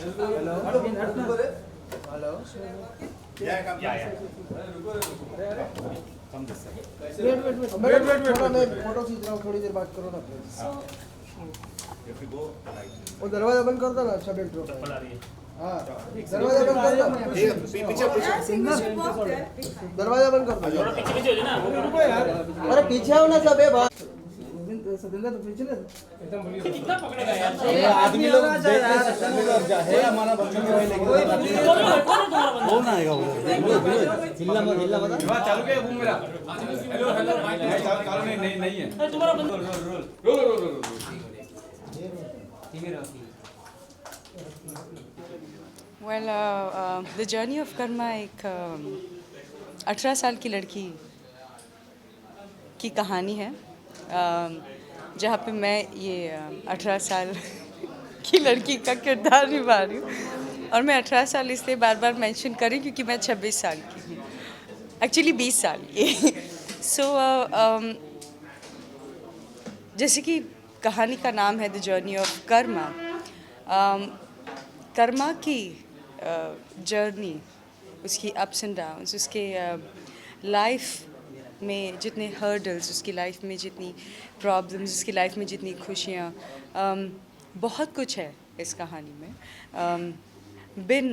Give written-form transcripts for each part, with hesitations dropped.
Hello wait थोड़ा मैं photo खींच रहा हूँ, थोड़ी देर बात करो ना प्लीज। वो दरवाजा बंद कर दो ना, अच्छा बैठ रहा है। हाँ दरवाजा बंद कर दो, दरवाजा बंद कर दो। अरे पीछे आओ ना सब है बात। सतेंद्र तो पीछे ना कितना पकड़ेगा यार, ये आदमी लोग है हमारा बंधन में लेके वो ना आएगा उधर हिलना मत चालू के घूम मेरा। हेलो हेलो चालू नहीं है तुम्हारा role Well, the journey of Karma एक 18 साल की लड़की की कहानी है, जहाँ पे मैं ये 18 साल की लड़की का किरदार निभा रही हूँ। और मैं 18 साल इसलिए बार बार मेंशन कर रही हूँ क्योंकि मैं 26 साल की हूँ, एक्चुअली 20 साल की। सो जैसे कि कहानी का नाम है the journey of Karma. Karma की जर्नी, उसकी अप्स एंड डाउन्स, उसके लाइफ में जितने हर्डल्स, उसकी लाइफ में जितनी प्रॉब्लम्स, उसकी लाइफ में जितनी खुशियाँ, बहुत कुछ है इस कहानी में। बिन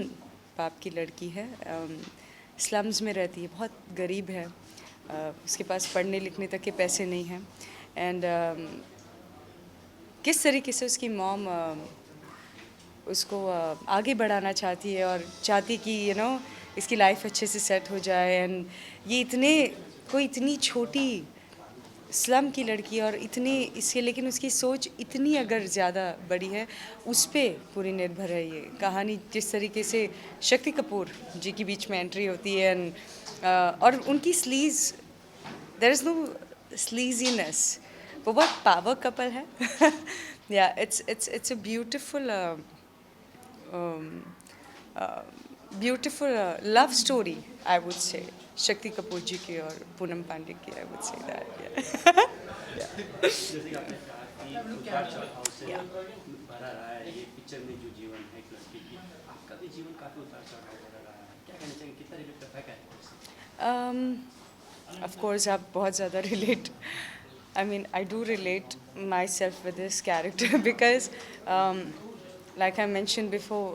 बाप की लड़की है, स्लम्स में रहती है, बहुत गरीब है, उसके पास पढ़ने लिखने तक के पैसे नहीं हैं। एंड किस तरीके से उसकी मॉम उसको आगे बढ़ाना चाहती है और चाहती कि इसकी लाइफ अच्छे से सेट हो जाए। एंड ये इतनी छोटी स्लम की लड़की और इतनी इसके, लेकिन उसकी सोच इतनी अगर ज़्यादा बड़ी है, उस पर पूरी निर्भर है ये कहानी। जिस तरीके से शक्ति कपूर जी के बीच में एंट्री होती है एंड और उनकी स्लीज, देयर इज़ नो स्लीजीनेस, वो बहुत पावर कपल है। या it's a beautiful beautiful love story, I would say, Shakti Kapoor जी की और पूनम पांडे की, I would say that, yeah. जैसे कि आपने कहा कि उतार चढ़ाव से भरा रहा है ये पिक्चर में जो जीवन है एक लड़की की, आपका भी जीवन काफ़ी उतार चढ़ाव भरा रहा है, क्या कहना चाहेंगे, कितना रिलेट करता है कैरेक्टर से? Of course आप बहुत ज़्यादा relate, I mean I do relate myself with this character because like I mentioned before,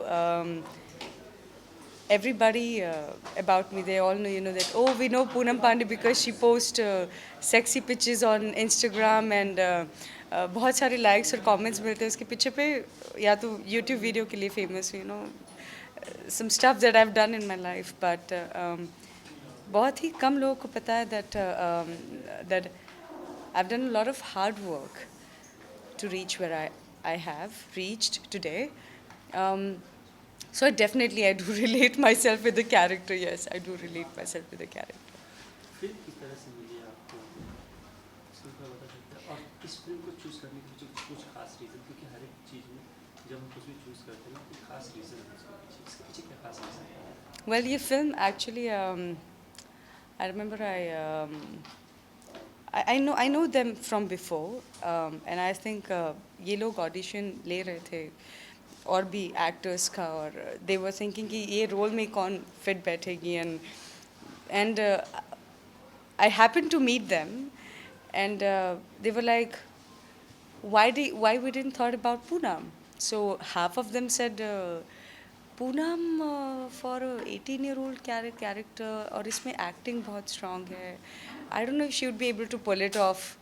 everybody about me, they all know, that, oh, we know Poonam Pandey because she posts sexy pictures on Instagram and बहुत सारे likes और comments मिलते हैं उसके पीछे पे, या तो YouTube video के लिए famous, some stuff that I've done in my life, but बहुत ही कम लोगों को पता है that I've done a lot of hard work to reach where I have reached today. So definitely I do relate myself with the character. Yes, I do relate myself with the character. Film किस तरह से मिली आपको, इसमें क्या बता सकते हैं? और इस फिल्म को चूज़ करने के पीछे कुछ खास रीज़न, क्योंकि हर एक चीज़ में जब हम कुछ भी चूज़ करते हैं कोई खास रीज़न है इसके पीछे क्या खास रीज़न है? Well, ये film actually, I remember I know them from before, and I think ये लोग audition ले रहे थे और भी actors का, और they were thinking कि ये role में कौन fit बैठेगी, and I happened to meet them, and they were like, why we didn't thought about Poonam? So half of them said, Poonam for a 18-year-old character, और इसमें acting बहुत strong है, I don't know if she would be able to pull it off.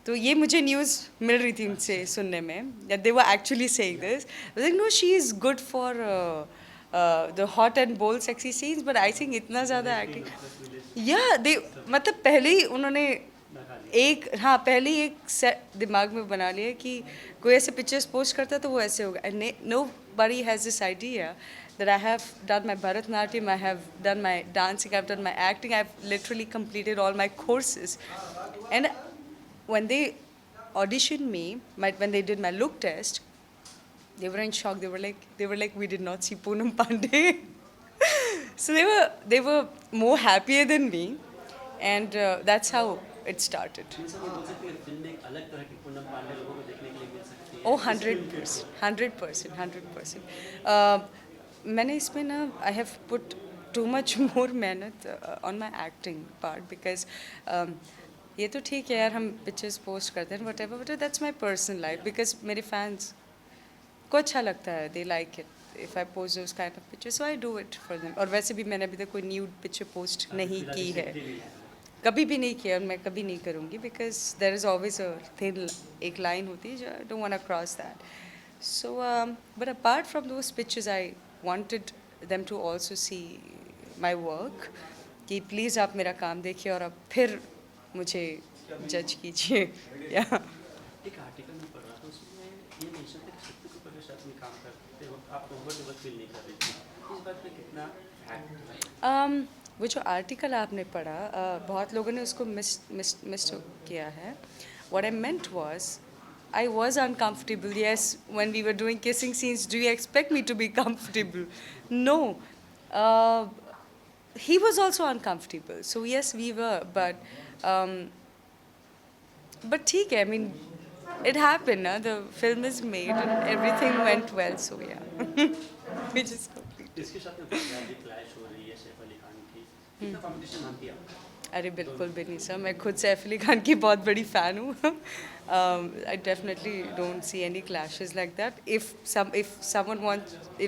तो ये मुझे news मिल रही थी उनसे सुनने में, that they were actually saying this. I was like, no, she is good for the hot and bold sexy scenes, but I think इतना ज़्यादा acting, yeah, they, मतलब पहले ही उन्होंने पहले ही एक सेट दिमाग में बना लिया कि कोई ऐसे पिक्चर्स पोस्ट करता तो वो ऐसे होगा. And nobody has this idea that I have done my Bharatanatyam, I have done my dancing, I've done my acting, I've literally completed all my courses. And when they auditioned me, when they did my look test, they were in shock. They were like, we did not see Poonam Pandey. So they were more happier than me, and that's how it started. Film में एक अलग तरह की पूनम पांडे लोगों को देखने के लिए मिल सकती है ओ 100%, 100%. मैंने इसमें ना I have put too much more मेहनत on my acting part because ये तो ठीक है यार, हम पिक्चर्स पोस्ट करते हैं what ever that's my personal life because मेरे फैंस को अच्छा लगता है, they like it if I post those kind of picture, so I do it for them. और वैसे भी मैंने अभी तक कोई न्यूड पिक्चर पोस्ट नहीं की है, कभी भी नहीं किया और मैं कभी नहीं करूँगी because there is always a thin एक लाइन होती है जो I don't want to cross that. So but apart from those pictures I wanted them to also see my work कि प्लीज़ आप मेरा काम देखिए और अब फिर मुझे जज कीजिए. या एक आर्टिकल में पढ़ रहा था, उसमें ये मेंशन था कि सत्य कपूर के साथ में काम करते वक्त आप कंफर्टेबल फील नहीं कर रही थी. इस बात में कितना फैक्ट है? वो जो आर्टिकल आपने पढ़ा बहुत लोगों ने उसको मिस किया है. What I meant was I was uncomfortable. Yes, when we were doing kissing scenes, do you expect me to be comfortable? No. He was also uncomfortable. So yes, we were, but ठीक है. I mean, it happened. Na? The film is made and everything went well. So yeah, we just completed. इसके साथ में Bollywood clash हो रही है सैफ अली खान की, कितना कॉम्पिटिशन मानती है आप? अरे बिल्कुल भी नहीं सर, मैं खुद सैफ अली खान की बहुत बड़ी फ़ैन हूँ. I definitely don't see any clashes like that. If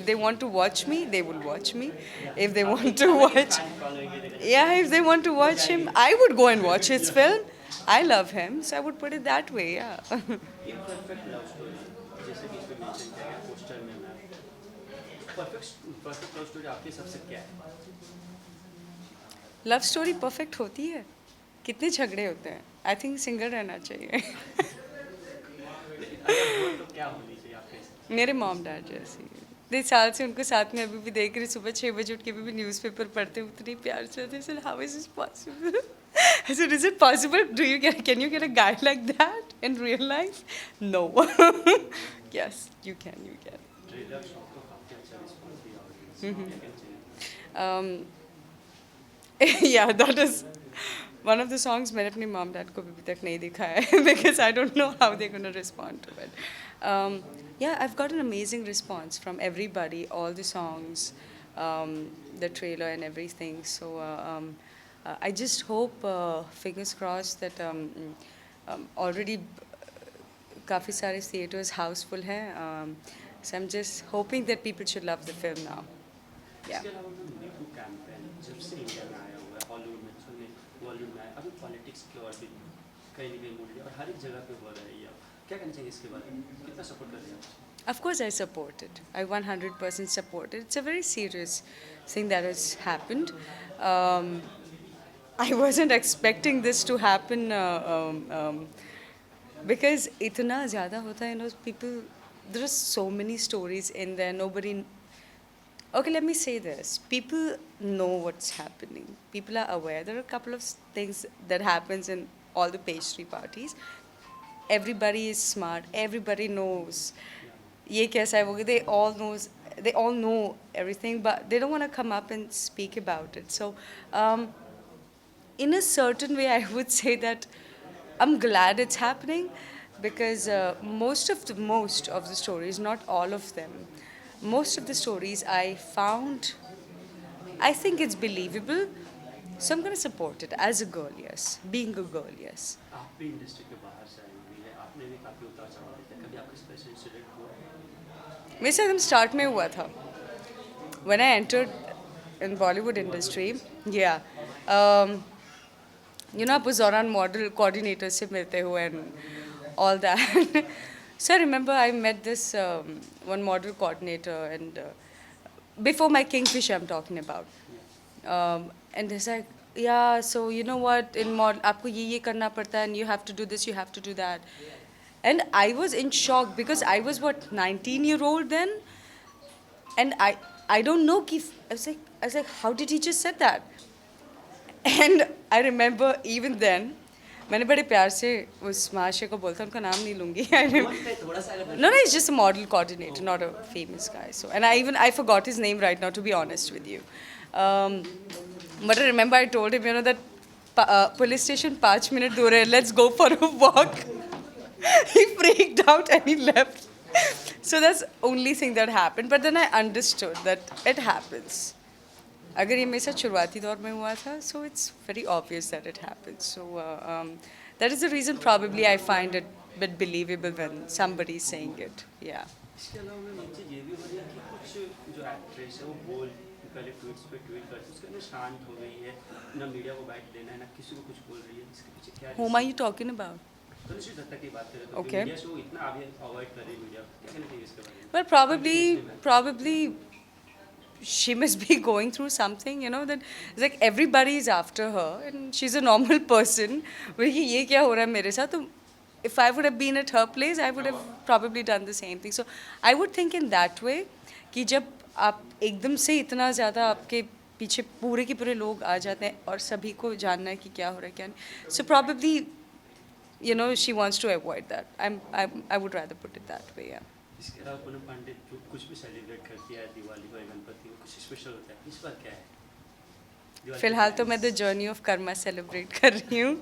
they want to watch me, they will watch me. If they want to watch, if they want to watch him, I would go and watch his film. I love him, so I would put it that way. Yeah. Imperfect love story जैसे कि इसमें mention किया गया poster में, मैं perfect love story आपके हिसाब से क्या है? लव स्टोरी परफेक्ट होती है? कितने झगड़े होते हैं. आई थिंक सिंगल रहना चाहिए. तो क्या होनी चाहिए आपके हिसाब मेरे मॉम डैड जैसी 10 साल से उनको साथ में अभी भी देख रही, सुबह 6 बजे उठ के अभी भी न्यूज़पेपर पढ़ते उतने प्यार से होते. Sir how is this possible? I said, is it possible? Can you get a guy like that in real life? No. Yes, you can. से? ट्रेलर शॉट को काफ़ी अच्छा रिस्पॉन्स दिया ऑडियंस, क्या कहना चाहिए? Yeah, that is one of the songs मैंने अपनी mom dad को अभी तक नहीं दिखाया है because I don't know how they're going to respond to it. Yeah, I've got an amazing response from everybody, all the songs, the trailer and everything. So I just hope, fingers crossed, that already काफ़ी सारे theaters Housefull हैं. So I'm just hoping that people should love the film now. Yeah. इसके अलावा ma'am me too campaign जब से India में आया हुआ है, हॉलीवुड में सुनने बॉलीवुड में आया, अभी पॉलिटिक्स की ओर भी कहीं ना कहीं मुड़ गया और हर एक जगह पे हो रही है. क्या कहना चाहिए इसके बारे में, कितना सपोर्ट कर रहे हैं आप? Of course I support it. I 100% support it. It's a very serious thing that has happened. I wasn't expecting this to happen because itna zyada hota hai, people, there are so many stories in there, nobody. Okay, let me say this. People know what's happening. People are aware. There are a couple of things that happens in all the pastry parties. Everybody is smart. Everybody knows. Ye kaisa hai, wo they all know everything, but they don't want to come up and speak about it. So, in a certain way, I would say that I'm glad it's happening because most of the stories, not all of them, most of the stories I found, I think it's believable. So I'm going to support it as a girl, yes. Being a girl, yes. आप भी industry के बाहर से आई हुई है, आपने भी काफ़ी उतार चढ़ाव देखा, कभी आपका स्पेशल इंसिडेंट हुआ? मेरे साथ स्टार्ट में हुआ था. When I entered in Bollywood industry, yeah. आप उस दौरान मॉडल कोऑर्डिनेटर से मिलते हो and all that. So I remember I met this one model coordinator and before my Kingfisher I'm talking about. And he's like, yeah, so you know what, in model, आपको ये करना पड़ता है and you have to do this, you have to do that. And I was in shock because I was, 19-year-old then? And I don't know, I was like, how did he just said that? And I remember even then, मैंने बड़े प्यार से उस महाशय को बोलता, उनका नाम नहीं लूँगी. No, he's just a model coordinator, not a famous guy. So, and I forgot his name right now, to be honest with you. But I remember I told him, that police station 5 minutes दूर है, let's go for a walk. he freaked out and he left. So that's only thing that happened. But then I understood that it happens. अगर ये मेरे साथ शुरुआती दौर में हुआ था, so it's very obvious that it happens. So that is the reason probably I find it a bit believable when somebody is saying it. Yeah. इसके अलावा मैम एक चीज़ ये भी हो रही है कि कुछ जो एक्ट्रेस है वो बोल पहले ट्वीट्स पे ट्वीट करती है, उसके अंदर शांत हो गई है, ना मीडिया को बैठ देना है, ना किसी को कुछ बोल रही है, इसके पीछे क्या Whom are you talking about? Tanushree Dutta की बात करें तो Okay. मीडिया शो इतना अवॉइड कर रही है मीडिया, क्या कहना चाहिए इसके बारे में? Well, probably she must be going through something, you know, that it's like everybody is after her and she's a normal person. But ये क्या हो रहा है मेरे साथ? तो if I would have been at her place, I would have probably done the same thing. So I would think in that way कि जब आप एकदम से इतना ज़्यादा आपके पीछे पूरे के पूरे लोग आ जाते हैं और सभी को जानना है कि क्या हो रहा है क्या नहीं. So probably, you know, she wants to avoid that. I would rather put it that way, yeah. इसके अलावा पूनम पांडे जो कुछ भी सेलिब्रेट करती है, दिवाली को या गणपति को, कुछ स्पेशल होता है, इस बार क्या है? दिवाली फिलहाल के तो मैं the journey of Karma celebrate कर रही हूँ.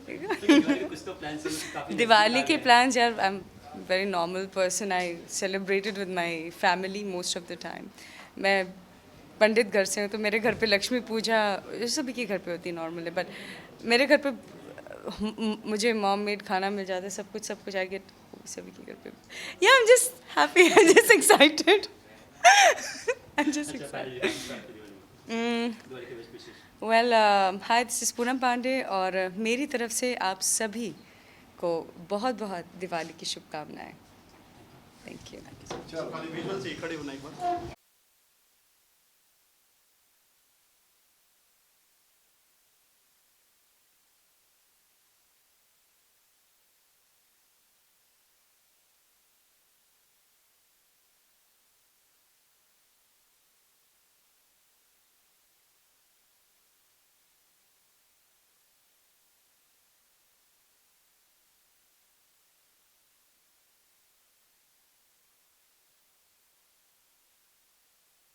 दिवाली के कुछ तो प्लान से काफी दिवाली के प्लान्स यार, I am very normal person. I celebrated with my family most of the time. मैं पंडित घर से हूँ तो मेरे घर पे लक्ष्मी पूजा सभी के घर पे होती है नॉर्मल है, बट मेरे घर पे मुझे मॉम मेड खाना मिल जाता है, सब कुछ आई गेट सभी के घर पे. या I am just happy, I am just excited. I am just excited. Diwali के best wishes. Well hi, this is Poonam Pandey और मेरी तरफ से आप सभी को बहुत बहुत दिवाली की शुभकामनाएं. Thank you. खाली विजुअल से खड़े होना एक बार.